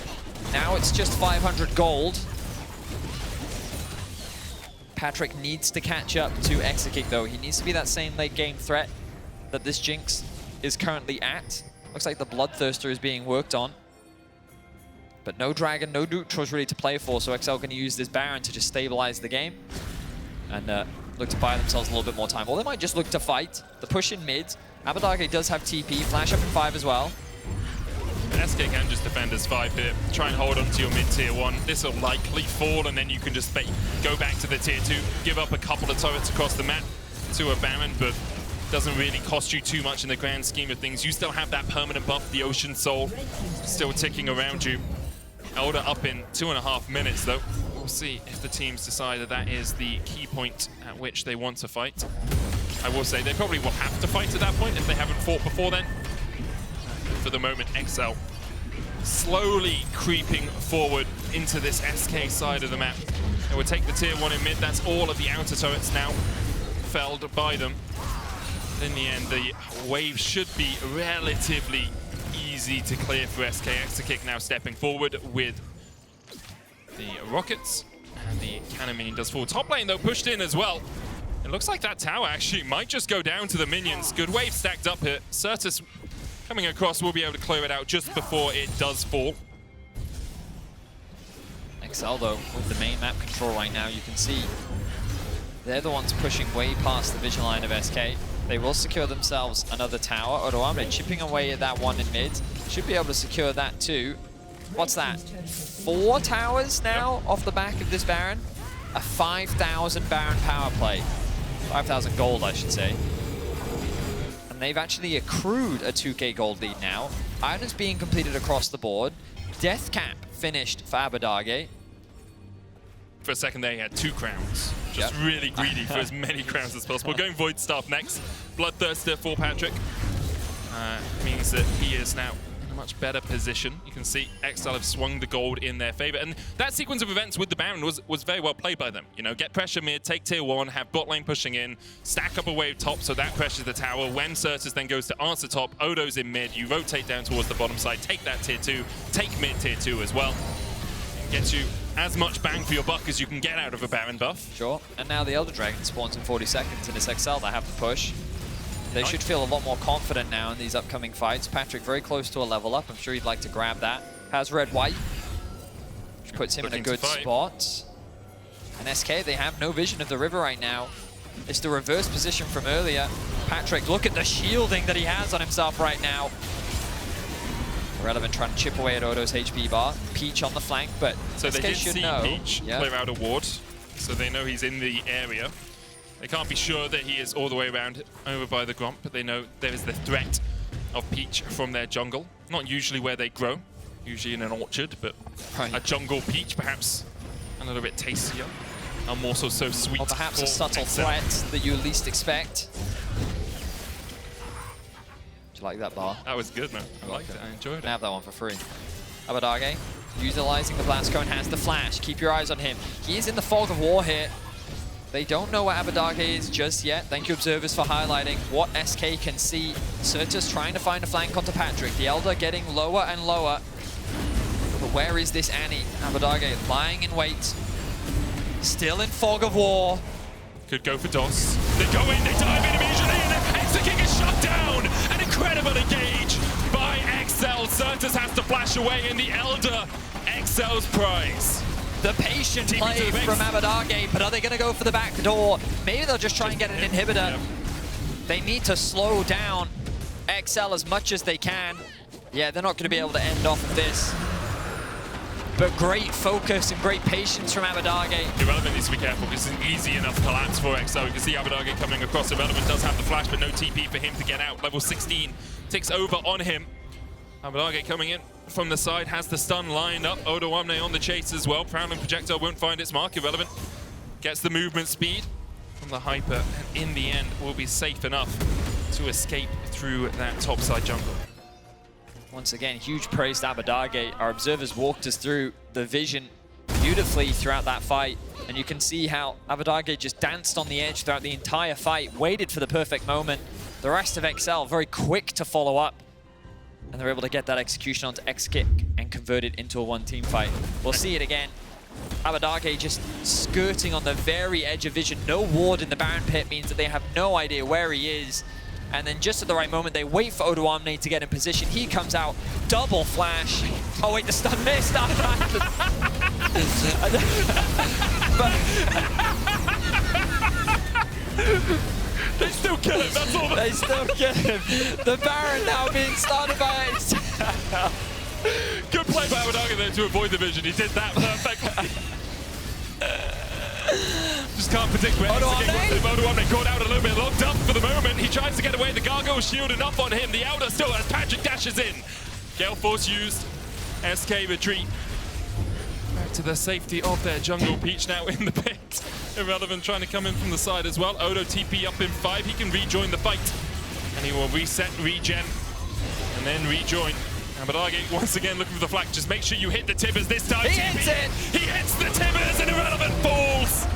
Now it's just 500 gold. Patrik needs to catch up to Exakick, though. He needs to be that same late game threat that this Jinx is currently at. Looks like the Bloodthirster is being worked on. But no Dragon, no neutrals really to play for, so EXCEL going to use this Baron to just stabilize the game and look to buy themselves a little bit more time. Or they might just look to fight. The push in mid. Abbedagge does have TP, flash up in 5 as well. SK can just defend as 5 here. Try and hold on to your mid-tier 1. This will likely fall, and then you can just go back to the tier 2, give up a couple of turrets across the map to a Baron, but doesn't really cost you too much in the grand scheme of things. You still have that permanent buff, the Ocean Soul, still ticking around you. Elder up in 2.5 minutes, though. We'll see if the teams decide that that is the key point at which they want to fight. I will say they probably will have to fight at that point if they haven't fought before then. For the moment, EXCEL slowly creeping forward into this SK side of the map. It will take the tier 1 in mid. That's all of the outer turrets now felled by them. In the end, the wave should be relatively easy to clear for SK. Exakick now stepping forward with the rockets, and the cannon minion does fall. Top lane, though, pushed in as well. It looks like that tower actually might just go down to the minions. Good wave stacked up here. Sertuss coming across will be able to clear it out just before it does fall. EXCEL, though, with the main map control right now, you can see they're the ones pushing way past the vision line of SK. They will secure themselves another tower. Odoamne chipping away at that one in mid. Should be able to secure that too. What's that? 4 towers now off the back of this Baron? A 5,000 Baron power play. 5,000 gold, I should say. And they've actually accrued a 2k gold lead now. Items being completed across the board. Death cap finished for Abbedagge. For a second there, he had 2 crowns. Just really greedy for as many crowns as possible. Going Void Staff next. Bloodthirster for Patrik. Means that he is now in a much better position. You can see EXCEL have swung the gold in their favor. And that sequence of events with the Baron was very well played by them. You know, get pressure mid, take tier 1, have bot lane pushing in, stack up a wave top, so that pressures the tower. When Sertuss then goes to answer top, Odo's in mid, you rotate down towards the bottom side, take that tier 2, take mid tier 2 as well. And gets you as much bang for your buck as you can get out of a Baron buff. Sure, and now the Elder Dragon spawns in 40 seconds, and it's EXCEL that have the push. They should feel a lot more confident now in these upcoming fights. Patrik very close to a level up. I'm sure he'd like to grab that. Has red-white, which puts him in a good spot. And SK, they have no vision of the river right now. It's the reverse position from earlier. Patrik, look at the shielding that he has on himself right now. Irrelevant trying to chip away at Odo's HP bar. Peach on the flank, but so SK they did should see know. Peach clear out a ward, so they know he's in the area. They can't be sure that he is all the way around over by the Gromp, but they know there is the threat of Peach from their jungle. Not usually where they grow, usually in an orchard, but a jungle Peach perhaps a little bit tastier. A morsel so sweet. Or perhaps a subtle threat that you least expect. Do you like that bar? That was good, man. I liked it. I enjoyed it. I have that one for free. Abbedagge, utilizing the blast cone, has the flash. Keep your eyes on him. He is in the fog of war here. They don't know what Abbedagge is just yet. Thank you, observers, for highlighting what SK can see. Sertuss trying to find a flank onto Patrik. The Elder getting lower and lower. But where is this Annie? Abbedagge lying in wait. Still in fog of war. Could go for DOS. They go in, they dive in immediately, and Exakick is shut down! An incredible engage by EXCEL. Sertuss has to flash away, and the Elder, EXCEL's prize. The patient play from Abbedagge, but are they going to go for the back door? Maybe they'll just try and get an inhibitor. Yeah. They need to slow down EXCEL as much as they can. Yeah, they're not going to be able to end off of this. But great focus and great patience from Abbedagge. Irrelevant needs to be careful because it's an easy enough collapse for EXCEL. You can see Abbedagge coming across. Irrelevant does have the flash, but no TP for him to get out. Level 16 ticks over on him. Abbedagge coming in from the side, has the stun lined up. Odoamne on the chase as well. Prowling projectile won't find its mark. Irrelevant gets the movement speed from the Hyper, and in the end will be safe enough to escape through that topside jungle. Once again, huge praise to Abbedagge. Our observers walked us through the vision beautifully throughout that fight, and you can see how Abbedagge just danced on the edge throughout the entire fight, waited for the perfect moment. The rest of EXCEL very quick to follow up, and they're able to get that execution onto Exakick and convert it into a one-team fight. We'll see it again. Abbedagge just skirting on the very edge of vision. No ward in the Baron pit means that they have no idea where he is. And then just at the right moment, they wait for Odoamne to get in position. He comes out, double flash, Oh wait, the stun missed. They still kill him, that's all. They still kill him. The Baron now being started by Exakick. Good play by Abbedagge there to avoid the vision. He did that perfectly. Just can't predict where Odoamne caught out a little bit locked up for the moment. He tries to get away. The Gargoyle shield enough on him. The Elder still as Patrik dashes in. Gale Force used. SK retreat. Back to the safety of their jungle. Peach now in the pit. Irrelevant trying to come in from the side as well. Odo TP up in 5. He can rejoin the fight. And he will reset, regen, and then rejoin. Abbedagge once again looking for the flank. Just make sure you hit the timbers this time. He hits it! He hits the timbers and Irrelevant falls!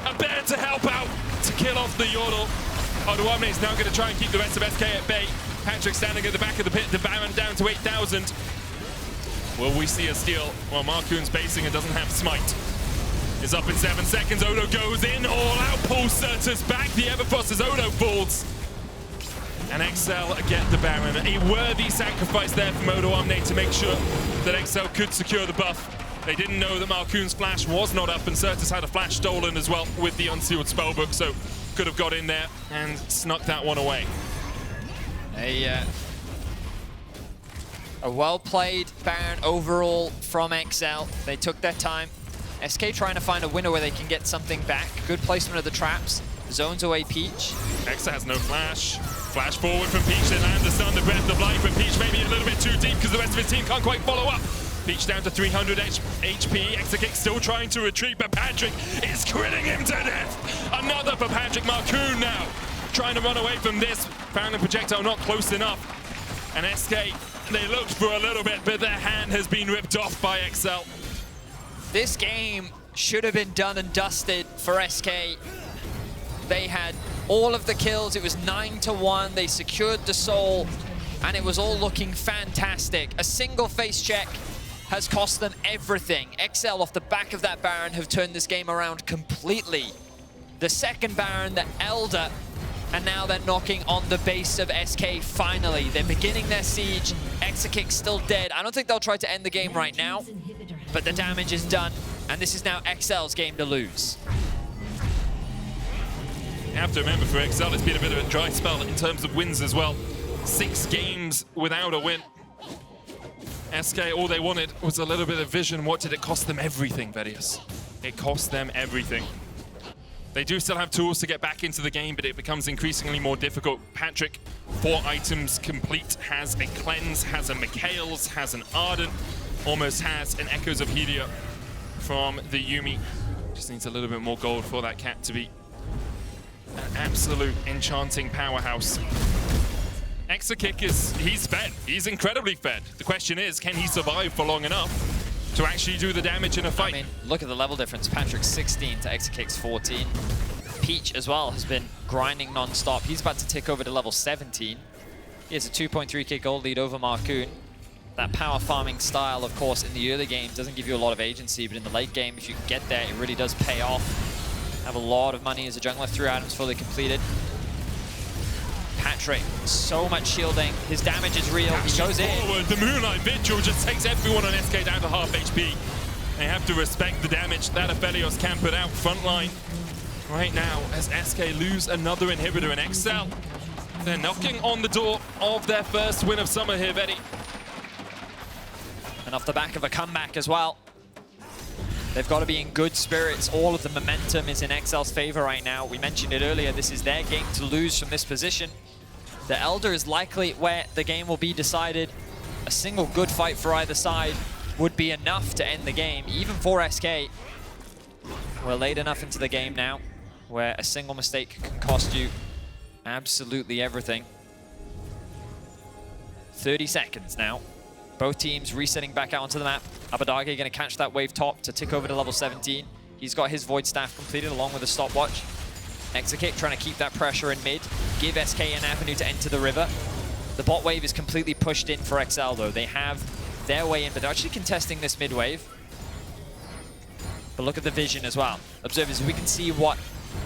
A bear to help out to kill off the Yordle. Odoamne is now going to try and keep the rest of SK at bay. Patrik standing at the back of the pit. The Baron down to 8,000. Will we see a steal? Well, Markoon's basing and doesn't have smite. Is up in 7 seconds. Odo goes in, all out, pulls Sertuss back. The Everfrost as Odo falls. And EXCEL get the Baron. A worthy sacrifice there from Odoamne to make sure that EXCEL could secure the buff. They didn't know that Markoon's flash was not up, and Sertuss had a flash stolen as well with the unsealed spellbook, so could have got in there and snuck that one away. A well-played Baron overall from EXCEL. They took their time. SK trying to find a winner where they can get something back. Good placement of the traps. Zones away Peach. EXCEL has no flash. Flash forward from Peach, they land the stun, the breath of life, but Peach maybe a little bit too deep because the rest of his team can't quite follow up. Peach down to 300 HP, Exakick still trying to retreat, but Patrik is critting him to death. Another for Patrik. Markoon now trying to run away from this. Found the projectile not close enough. And SK, they looked for a little bit, but their hand has been ripped off by EXCEL. This game should have been done and dusted for SK. They had all of the kills. It was 9-1. They secured the soul, and it was all looking fantastic. A single face check has cost them everything. EXCEL off the back of that Baron have turned this game around completely. The second Baron, the Elder, and now they're knocking on the base of SK finally. They're beginning their siege. Exakick's still dead. I don't think they'll try to end the game right now, but the damage is done, and this is now EXCEL's game to lose. You have to remember for EXCEL, it's been a bit of a dry spell in terms of wins as well. 6 games without a win. SK, all they wanted was a little bit of vision. What did it cost them? Everything, Vedius. It cost them everything. They do still have tools to get back into the game, but it becomes increasingly more difficult. Patrik, 4 items complete, has a Cleanse, has a Mikhail's, has an Ardent, almost has an Echoes of Helia from the Yuumi. Just needs a little bit more gold for that cat to be an absolute enchanting powerhouse. Exakick he's fed. He's incredibly fed. The question is, can he survive for long enough to actually do the damage in a fight? I mean, look at the level difference. Patrik's 16 to Exakick's 14. Peach as well has been grinding non-stop. He's about to tick over to level 17. He has a 2.3k gold lead over Markoon. That power farming style, of course, in the early game doesn't give you a lot of agency, but in the late game, if you can get there, it really does pay off. Have a lot of money as a jungler, 3 items fully completed. Patrik, so much shielding. His damage is real. He goes forward. in. The Moonlight Vigil just takes everyone on SK down to half HP. They have to respect the damage that Aphelios can put out frontline right now as SK lose another inhibitor in EXCEL. They're knocking on the door of their first win of summer here, Betty. And off the back of a comeback as well. They've got to be in good spirits. All of the momentum is in EXCEL's favor right now. We mentioned it earlier. This is their game to lose from this position. The Elder is likely where the game will be decided. A single good fight for either side would be enough to end the game, even for SK. We're late enough into the game now where a single mistake can cost you absolutely everything. 30 seconds now. Both teams resetting back out onto the map. Abbedagge going to catch that wave top to tick over to level 17. He's got his Void Staff completed along with a stopwatch. Exakick trying to keep that pressure in mid. Give SK an avenue to enter the river. The bot wave is completely pushed in for EXCEL though. They have their way in, but they're actually contesting this mid wave. But look at the vision as well. Observers, we can see what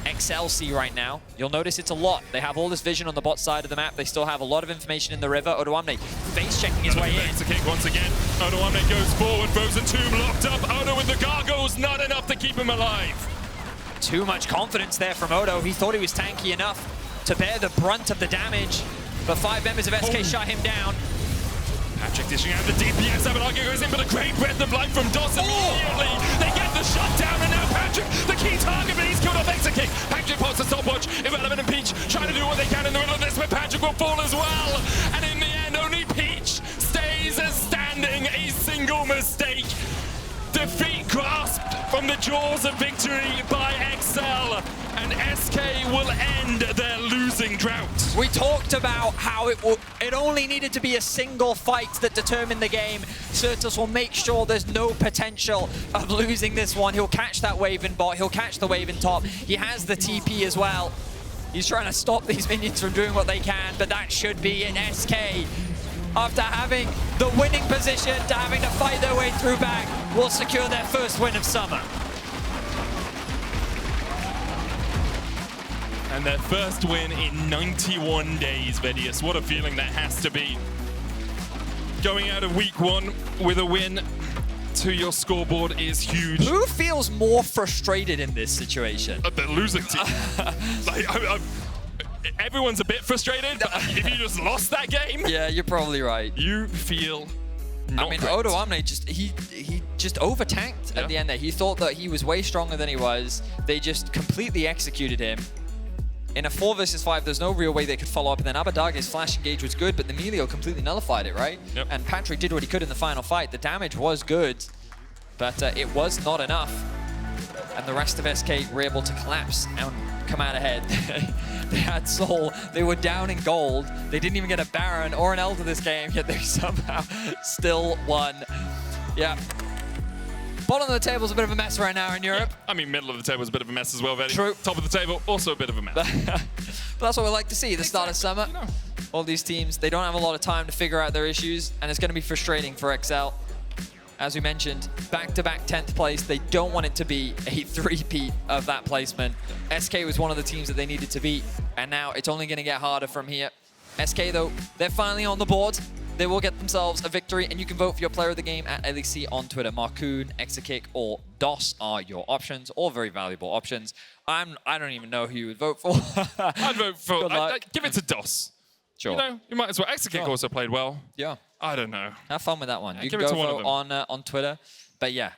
EXCEL see right now. You'll notice it's a lot. They have all this vision on the bot side of the map. They still have a lot of information in the river. Odoamne face checking his way in. Exakick once again. Odoamne goes forward. Frozen Tomb locked up. Odo with the gargoyles. Not enough to keep him alive. Too much confidence there from Odo. He thought he was tanky enough to bear the brunt of the damage. But 5 members of SK shut him down. Patrik dishing out the DPS. Abbedagge goes in, but a great breath of life from DOS immediately. They get the shutdown, and now Patrik, the key target, but he's killed off Exakick. Patrik pops a stopwatch. Irrelevant and Peach trying to do what they can in the middle of this, but Patrik will fall as well. And in the end, only Peach stays standing. A single mistake. Defeat grasped from the jaws of victory by EXCEL, and SK will end their losing drought. We talked about how it only needed to be a single fight that determined the game. Sertuss will make sure there's no potential of losing this one. He'll catch that wave in bot, he'll catch the wave in top. He has the TP as well. He's trying to stop these minions from doing what they can, but that should be it. SK, after having the winning position to having to fight their way through back, will secure their first win of summer. And their first win in 91 days, Vedius. What a feeling that has to be. Going out of week 1 with a win to your scoreboard is huge. Who feels more frustrated in this situation? The losing team. Everyone's a bit frustrated, but if you just lost that game, yeah, you're probably right. You feel not great. Odoamne he just over-tanked at the end there. He thought that he was way stronger than he was. They just completely executed him. In a 4 versus 5, there's no real way they could follow up. And then Abbedagge's flash engage was good, but the Milio completely nullified it, right? Yep. And Patrik did what he could in the final fight. The damage was good, but it was not enough. And the rest of SK were able to collapse and come out ahead. They had Soul, they were down in gold. They didn't even get a Baron or an Elder this game, yet they somehow still won. Yeah. Bottom of the table's a bit of a mess right now in Europe. Yeah. I mean, middle of the table's a bit of a mess as well, Vedi. True. Top of the table, also a bit of a mess. But that's what we like to see, the start of summer. You know. All these teams, they don't have a lot of time to figure out their issues, and it's going to be frustrating for EXCEL. As we mentioned, back-to-back 10th place. They don't want it to be a three-peat of that placement. SK was one of the teams that they needed to beat, and now it's only going to get harder from here. SK, though, they're finally on the board. They will get themselves a victory, and you can vote for your player of the game at LEC on Twitter. Markoon, Exakick, or DOS are your options, all very valuable options. I don't even know who you would vote for. I'd vote for... give it to DOS. Sure. You know, you might as well. Exakick also played well. Yeah. I don't know. Have fun with that one. Yeah, you can go vote on Twitter. But yeah,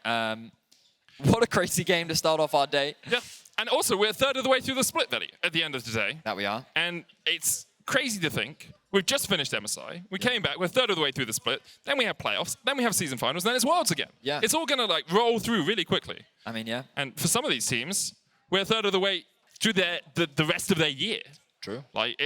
what a crazy game to start off our day. Yeah. And also, we're a third of the way through the split, Vedi, at the end of today. That we are. And it's crazy to think. We've just finished MSI. We came back. We're a third of the way through the split. Then we have playoffs. Then we have season finals. Then it's Worlds again. Yeah. It's all going to like roll through really quickly. I mean, yeah. And for some of these teams, we're a third of the way through the rest of their year. True. Like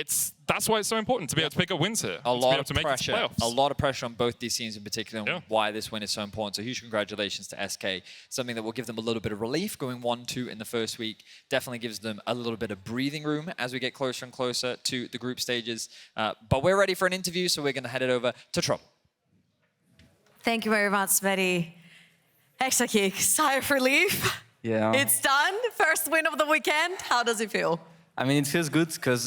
that's why it's so important to be able to pick up wins here. A lot of to make pressure. playoffs. A lot of pressure on both these teams in particular, and why this win is so important. So huge congratulations to SK. Something that will give them a little bit of relief going 1-2 in the first week. Definitely gives them a little bit of breathing room as we get closer and closer to the group stages. But we're ready for an interview, so we're going to head it over to Trouble. Thank you very much, Sveti. Exakick, sigh of relief. Yeah. It's done. First win of the weekend. How does it feel? I mean, it feels good because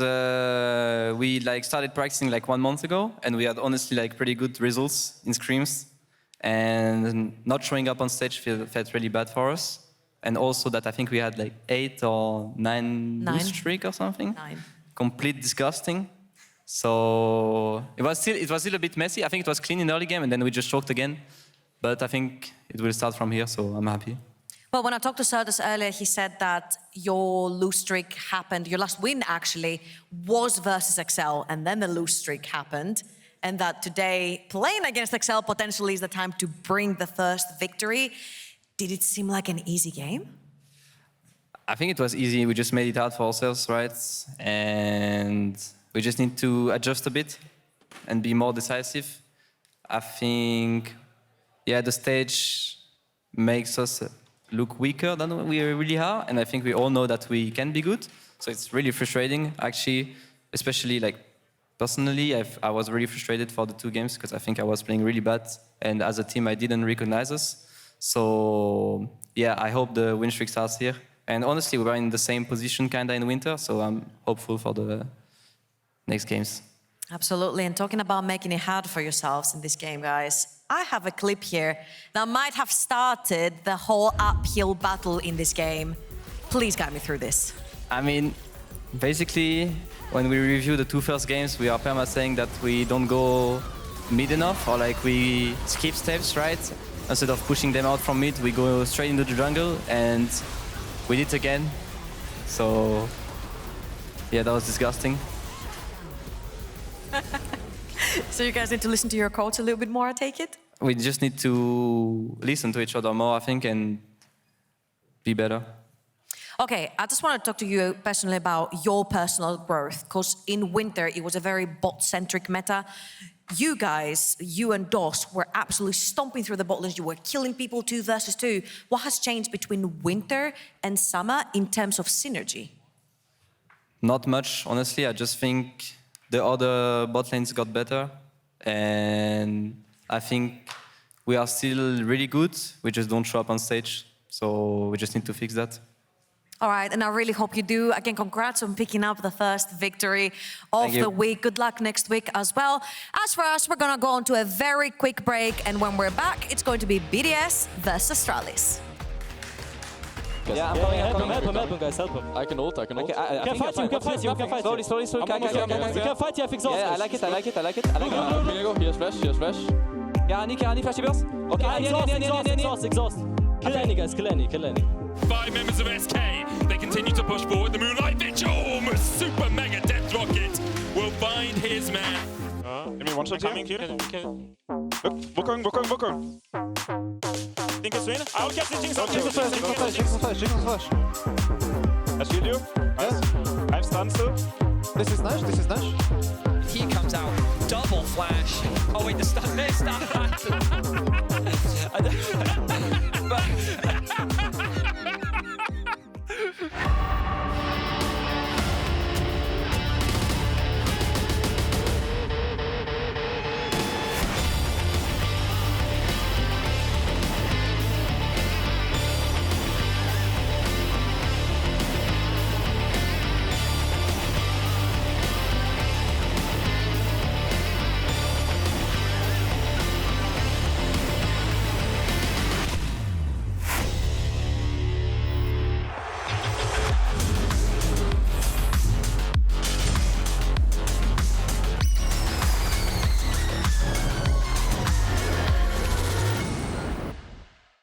we started practicing 1 month ago, and we had honestly pretty good results in scrims. And not showing up on stage felt really bad for us. And also that I think we had 8 or 9 lose streak or something. 9. Complete disgusting. So it was still a bit messy. I think it was clean in the early game, and then we just choked again. But I think it will start from here, so I'm happy. Well, when I talked to Sertuss earlier, he said that your lose streak happened, your last win actually, was versus EXCEL, and then the lose streak happened, and that today, playing against EXCEL potentially is the time to bring the first victory. Did it seem like an easy game? I think it was easy. We just made it hard for ourselves, right? And we just need to adjust a bit and be more decisive. I think, yeah, the stage makes us look weaker than we really are, and I think we all know that we can be good. So it's really frustrating, actually, especially personally. I was really frustrated for the 2 games because I think I was playing really bad, and as a team I didn't recognize us. So yeah, I hope the win streak starts here, And honestly, we were in the same position kinda in winter, so I'm hopeful for the next games. Absolutely. And talking about making it hard for yourselves in this game, guys, I have a clip here that might have started the whole uphill battle in this game. Please guide me through this. I mean, basically, when we review the 2 first games, we are perma saying that we don't go mid enough, or like we skip steps, right? Instead of pushing them out from mid, we go straight into the jungle, and we did it again. So, yeah, that was disgusting. So you guys need to listen to your coach a little bit more, I take it? We just need to listen to each other more, I think, and be better. Okay, I just want to talk to you personally about your personal growth, because in winter it was a very bot-centric meta. You guys, you and DOS, were absolutely stomping through the bot lanes. You were killing people 2 versus 2. What has changed between winter and summer in terms of synergy? Not much, honestly. I just think the other bot lanes got better, and I think we are still really good. We just don't show up on stage, so we just need to fix that. All right, and I really hope you do. Again, congrats on picking up the first victory of the week. Good luck next week as well. As for us, we're going to go on to a very quick break, and when we're back, it's going to be Vedius versus Astralis. Yeah, I'm coming, help him, guys, help him. I can ult. Okay, I can fight you. Slowly. You can fight, you have exhaust. Yeah, I like it. Viego, he has flash. Yeah, I need flash burst. Okay, exhaust. Kill any, guys, kill any. 5 members of SK, they continue to push forward. The Moonlight Vigil, super mega death rocket, will find his man. Give me one shot here. Look, Wukong. Think it's win. I'll catch the Jinx. Jinx flash. I shield you. Nice. I have stun still. This is nice. He comes out, double flash. Oh wait, the stun missed.